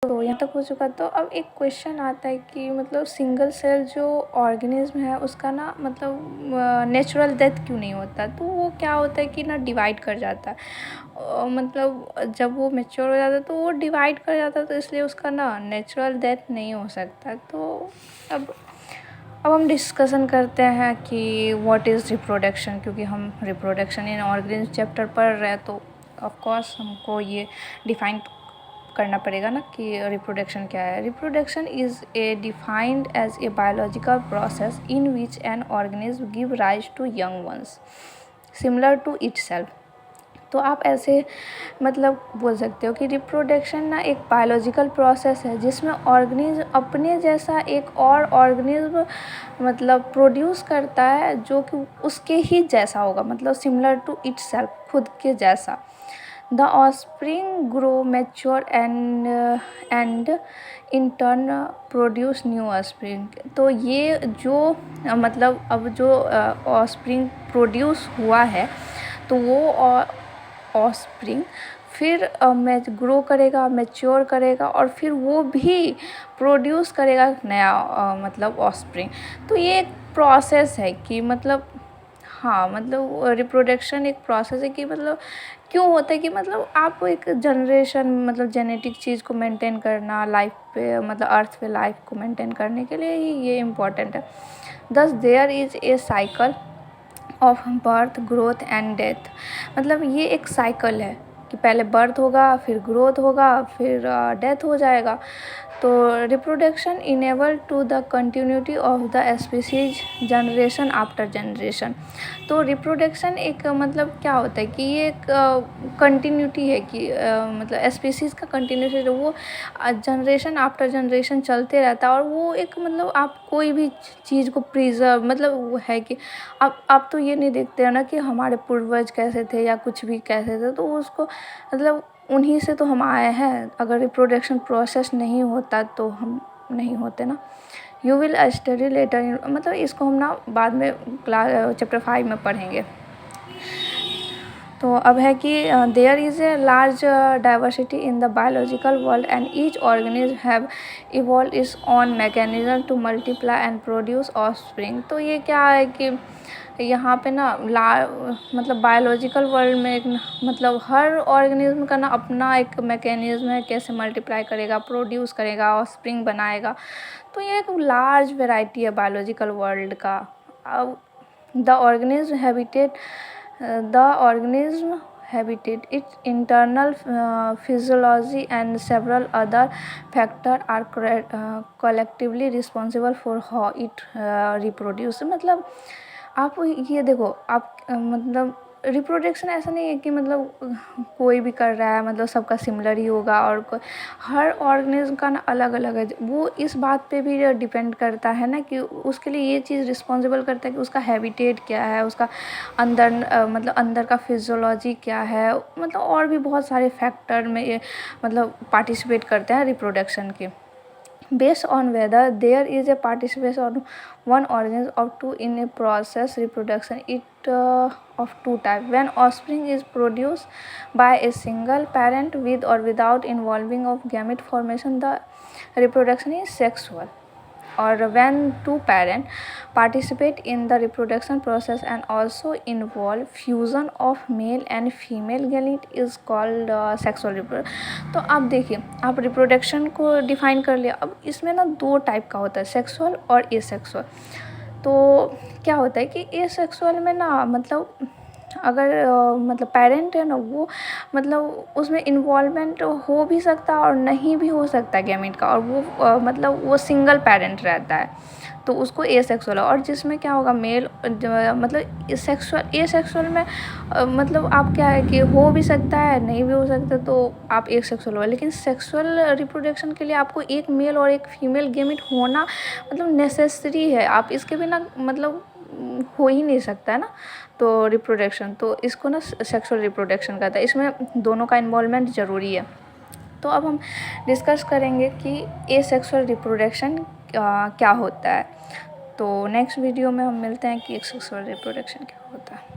तो यहाँ तक हो चुका। तो अब एक क्वेश्चन आता है कि मतलब सिंगल सेल जो ऑर्गेनिज्म है उसका ना मतलब नेचुरल डेथ क्यों नहीं होता। तो वो क्या होता है कि ना डिवाइड कर जाता है, मतलब जब वो मैच्योर हो जाता है तो वो डिवाइड कर जाता है, तो इसलिए उसका ना नेचुरल डेथ नहीं हो सकता। तो अब हम डिस्कशन करते हैं कि व्हाट इज़ रिप्रोडक्शन, क्योंकि हम रिप्रोडक्शन इन ऑर्गेनिज्म चैप्टर पढ़ रहे हैं, तो ऑफकोर्स हमको ये डिफाइन करना पड़ेगा ना कि रिप्रोडक्शन क्या है। Reproduction is a defined as a biological process in which an organism give rise to young ones similar to itself. तो आप ऐसे मतलब बोल सकते हो कि रिप्रोडक्शन ना एक बायोलॉजिकल प्रोसेस है जिसमें ऑर्गेनिज्म अपने जैसा एक और ऑर्गेनिज्म मतलब प्रोड्यूस करता है जो कि उसके ही जैसा होगा, मतलब सिमिलर टू इटसेल्फ, खुद के जैसा। The offspring grow mature and in turn produce new offspring. तो ये जो मतलब अब जो ऑस्प्रिंग प्रोड्यूस हुआ है तो वो ऑस्प्रिंग फिर ग्रो करेगा, मैच्योर करेगा और फिर वो भी प्रोड्यूस करेगा नया मतलब ऑस्प्रिंग। तो ये एक प्रोसेस है कि मतलब हाँ मतलब रिप्रोडक्शन एक प्रोसेस है कि मतलब क्यों होता है कि मतलब आप एक जनरेशन मतलब जेनेटिक चीज़ को मेंटेन करना लाइफ पे मतलब अर्थ पे लाइफ को मेंटेन करने के लिए ही ये इम्पोर्टेंट है। Thus there is a cycle of birth growth and death. मतलब ये एक साइकिल है कि पहले बर्थ होगा, फिर ग्रोथ होगा, फिर डेथ हो जाएगा। तो reproduction enable to the continuity of the species generation after generation. तो रिप्रोडक्शन एक मतलब क्या होता है कि ये एक कंटिन्यूटी है कि मतलब स्पीसीज़ का कंटिन्यूटी वो जनरेशन आफ्टर जनरेशन चलते रहता है। और वो एक मतलब आप कोई भी चीज़ को प्रिजर्व मतलब वो है कि आप तो ये नहीं देखते हैं ना कि हमारे पूर्वज कैसे थे या कुछ भी कैसे थे, तो उसको मतलब उन्हीं से तो हम आए हैं। अगर रिप्रोडक्शन प्रोसेस नहीं होता तो हम नहीं होते ना। यू विल स्टडी लेटर, मतलब इसको हम ना बाद में क्लास चैप्टर 5 में पढ़ेंगे। तो अब है कि there is a large diversity in the biological world and each organism have evolve its own mechanism to multiply and produce offspring. तो ये क्या है कि यहाँ पे ना मतलब बायोलॉजिकल वर्ल्ड में एक मतलब हर ऑर्गेनिज्म का ना अपना एक मैकेनिज्म है, कैसे मल्टीप्लाई करेगा, प्रोड्यूस करेगा, ऑफस्प्रिंग बनाएगा। तो ये एक लार्ज वैरायटी है बायोलॉजिकल वर्ल्ड का। अब the organism habitat, its internal physiology and several other factors are collectively responsible for how it reproduce। मतलब आप ये देखो आप मतलब रिप्रोडक्शन ऐसा नहीं है कि मतलब कोई भी कर रहा है मतलब सबका सिमिलर ही होगा, और हर ऑर्गेनिज्म का ना अलग अलग है। वो इस बात पे भी डिपेंड करता है ना कि उसके लिए ये चीज़ रिस्पॉन्सिबल करता है कि उसका हैबिटेट क्या है, उसका अंदर मतलब अंदर का फिजियोलॉजी क्या है, मतलब और भी बहुत सारे फैक्टर में ये मतलब पार्टिसिपेट करते हैं रिप्रोडक्शन के। Based on whether there is a participation on one organism or two in a process reproduction it of two types. When offspring is produced by a single parent with or without involving of gamete formation, the reproduction is sexual. Or when two parents participate in the reproduction process and also involve fusion of male and female gamete is called sexual reproduction। तो आप देखिए आप reproduction को define कर लिया। अब इसमें ना दो टाइप का होता है, सेक्सुअल और एसेक्सुअल। तो क्या होता है कि एसेक्सुअल में ना मतलब अगर मतलब पेरेंट है ना वो मतलब उसमें इन्वॉल्वमेंट हो भी सकता है और नहीं भी हो सकता है गैमेट का, और वो मतलब वो सिंगल पेरेंट रहता है तो उसको एसेक्सुअल। और जिसमें क्या होगा मेल मतलब एसेक्सुअल में मतलब आप क्या है कि हो भी सकता है नहीं भी हो सकता, तो आप एक सेक्सुअल हो। लेकिन सेक्सुअल रिप्रोडक्शन के लिए आपको एक मेल और एक फीमेल गैमेट होना मतलब नेसेसरी है। आप इसके बिना मतलब हो ही नहीं सकता है ना। तो रिप्रोडक्शन तो इसको ना सेक्सुअल रिप्रोडक्शन कहता है, इसमें दोनों का इन्वॉल्वमेंट ज़रूरी है। तो अब हम डिस्कस करेंगे कि एसेक्सुअल रिप्रोडक्शन क्या होता है। तो नेक्स्ट वीडियो में हम मिलते हैं कि एसेक्सुअल रिप्रोडक्शन क्या होता है।